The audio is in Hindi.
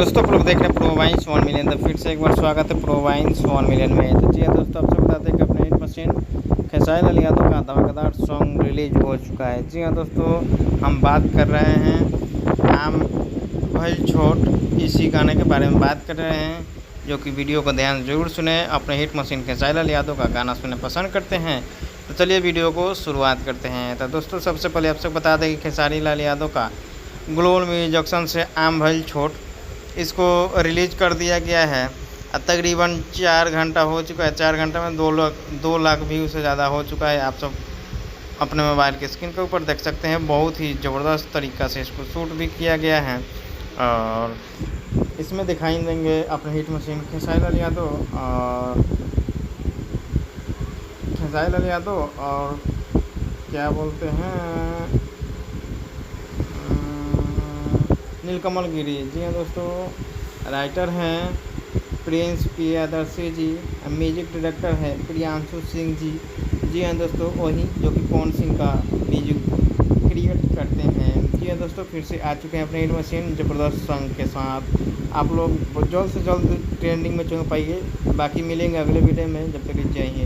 दोस्तों आप लोग देख रहे हैं प्रोवाइंस 1 मिलियन। तो फिर से एक बार स्वागत है प्रोवाइंस 1 मिलियन में। तो जी हाँ दोस्तों, आपसे बताते हैं कि अपने हिट मशीन खेसारी लाल यादव का धमाकेदार सॉन्ग रिलीज हो चुका है। जी हाँ दोस्तों, हम बात कर रहे हैं आम भइल छोट, इसी गाने के बारे में बात कर रहे हैं, जो कि वीडियो को ध्यान जरूर सुने। अपने हिट मशीन खेसारी लाल यादव का गाना सुनना पसंद करते हैं तो चलिए वीडियो को शुरुआत करते हैं। तो दोस्तों सबसे पहले आपसे बता दें कि खेसारी लाल यादव का ग्लोबल म्यूजिक से आम भइल छोट, इसको रिलीज कर दिया गया है। तकरीबन 4 घंटा हो चुका है। 4 घंटे में 2 लाख व्यू से ज़्यादा हो चुका है। आप सब अपने मोबाइल के स्क्रीन के ऊपर देख सकते हैं। बहुत ही ज़बरदस्त तरीक़ा से इसको शूट भी किया गया है और इसमें दिखाई देंगे अपने हिट मशीन खेसारी लाल यादव और क्या बोलते हैं नीलकमल गिरी। जी हाँ दोस्तों, राइटर हैं प्रिंस प्रियदर्शी जी, म्यूजिक डायरेक्टर है प्रियांशु सिंह जी। जी हाँ दोस्तों, वही जो कि पवन सिंह का म्यूजिक क्रिएट करते हैं। जी हाँ दोस्तों, फिर से आ चुके हैं अपने हिट मशीन ज़बरदस्त सॉन्ग के साथ। आप लोग जल्द से जल्द ट्रेंडिंग में चल पाइए। बाकी मिलेंगे अगले वीडियो में, जब तक जाइए।